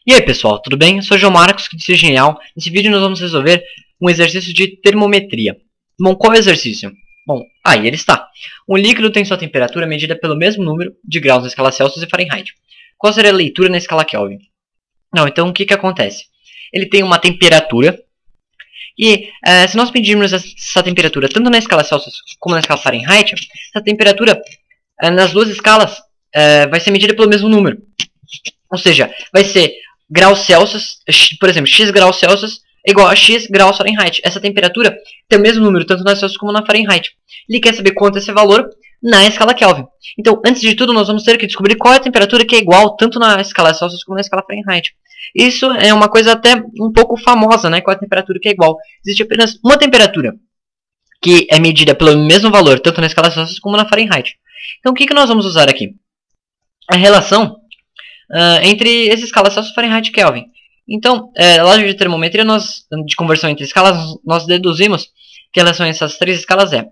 E aí pessoal, tudo bem? Eu sou o João Marcos, que disse Genial. Nesse vídeo nós vamos resolver um exercício de termometria. Bom, qual é o exercício? Bom, aí ele está. Um líquido tem sua temperatura medida pelo mesmo número de graus na escala Celsius e Fahrenheit. Qual seria a leitura na escala Kelvin? Não, então o que acontece? Ele tem uma temperatura e se nós medirmos essa temperatura tanto na escala Celsius como na escala Fahrenheit, essa temperatura nas duas escalas vai ser medida pelo mesmo número. Ou seja, vai ser graus Celsius, por exemplo, x graus Celsius igual a x graus Fahrenheit. Essa temperatura tem o mesmo número tanto na Celsius como na Fahrenheit. Ele quer saber quanto é esse valor na escala Kelvin. Então, antes de tudo, nós vamos ter que descobrir qual é a temperatura que é igual tanto na escala Celsius como na escala Fahrenheit. Isso é uma coisa até um pouco famosa, né? Qual é a temperatura que é igual? Existe apenas uma temperatura que é medida pelo mesmo valor tanto na escala Celsius como na Fahrenheit. Então, o que nós vamos usar aqui? A relação entre essa escala Celsius, Fahrenheit e Kelvin. Então, lá de termometria, de conversão entre escalas, nós deduzimos que a relação entre essas três escalas é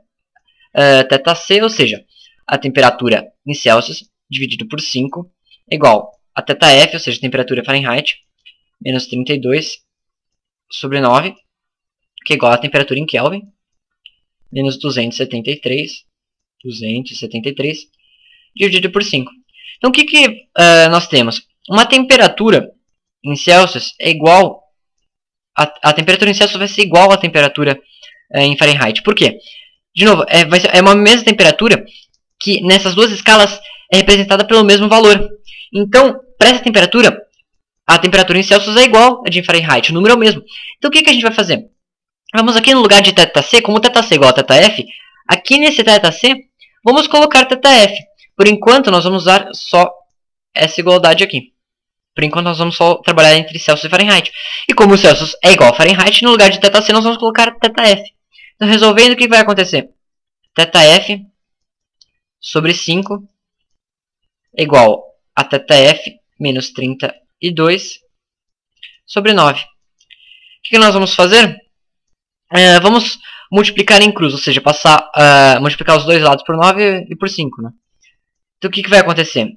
θc, ou seja, a temperatura em Celsius dividido por 5, igual a θf, ou seja, a temperatura Fahrenheit, menos 32 sobre 9, que é igual a temperatura em Kelvin, menos 273, dividido por 5. Então, o que nós temos? Uma temperatura em Celsius é igual... A temperatura em Celsius vai ser igual à temperatura em Fahrenheit. Por quê? De novo, é uma mesma temperatura que nessas duas escalas é representada pelo mesmo valor. Então, para essa temperatura, a temperatura em Celsius é igual à de Fahrenheit. O número é o mesmo. Então, o que a gente vai fazer? Vamos aqui no lugar de θc, como θc é igual a θf, aqui nesse θc, vamos colocar θf. Por enquanto, nós vamos usar só essa igualdade aqui. Por enquanto, nós vamos só trabalhar entre Celsius e Fahrenheit. E como o Celsius é igual a Fahrenheit, no lugar de θc, nós vamos colocar θf. Então, resolvendo, o que vai acontecer? θf sobre 5 é igual a θf menos 32 sobre 9. O que nós vamos fazer? Vamos multiplicar em cruz, ou seja, multiplicar os dois lados por 9 e por 5, né? Então, o que vai acontecer?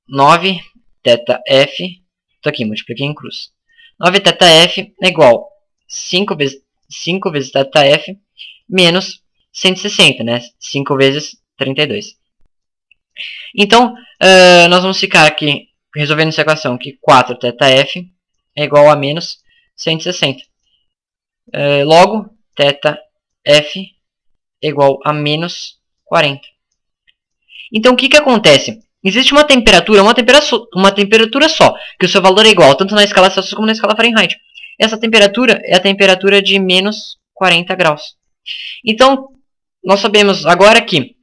9 θf, estou aqui, multipliquei em cruz. 9 θf é igual a 5 vezes θf menos 160, né? 5 vezes 32. Então, nós vamos ficar aqui, resolvendo essa equação, que 4 θf é igual a menos 160. Logo, θf é igual a menos 40. Então, o que acontece? Existe uma temperatura só, que o seu valor é igual, tanto na escala Celsius como na escala Fahrenheit. Essa temperatura é a temperatura de menos 40 graus. Então, nós sabemos agora que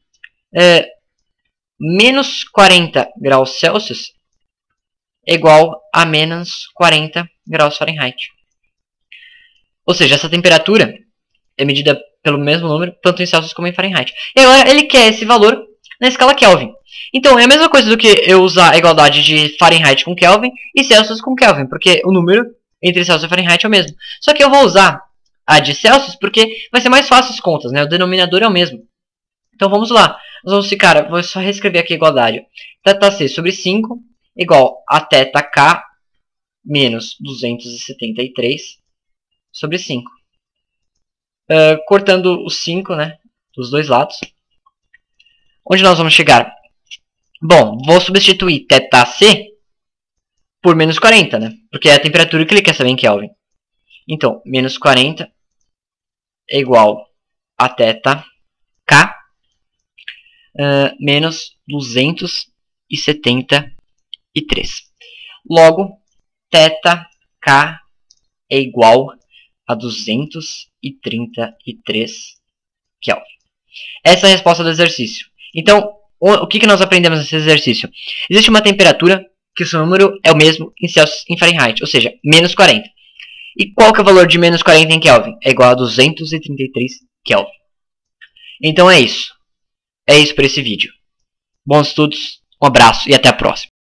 menos 40 graus Celsius é igual a menos 40 graus Fahrenheit. Ou seja, essa temperatura é medida pelo mesmo número, tanto em Celsius como em Fahrenheit. E agora ele quer esse valor na escala Kelvin. Então, é a mesma coisa do que eu usar a igualdade de Fahrenheit com Kelvin e Celsius com Kelvin, porque o número entre Celsius e Fahrenheit é o mesmo. Só que eu vou usar a de Celsius porque vai ser mais fácil as contas, né? O denominador é o mesmo. Então, vamos lá. Nós vamos ficar, vou só reescrever aqui a igualdade. θc sobre 5 igual a θk menos 273 sobre 5. Cortando os 5, né? Dos dois lados. Onde nós vamos chegar? Bom, vou substituir θc por menos 40, né? Porque é a temperatura que ele quer saber em Kelvin. Então, menos 40 é igual a θk menos 273. Logo, θk é igual a 233 Kelvin. Essa é a resposta do exercício. Então, o que nós aprendemos nesse exercício? Existe uma temperatura que o seu número é o mesmo em Celsius e em Fahrenheit, ou seja, menos 40. E qual que é o valor de menos 40 em Kelvin? É igual a 233 Kelvin. Então é isso. É isso para esse vídeo. Bons estudos, um abraço e até a próxima.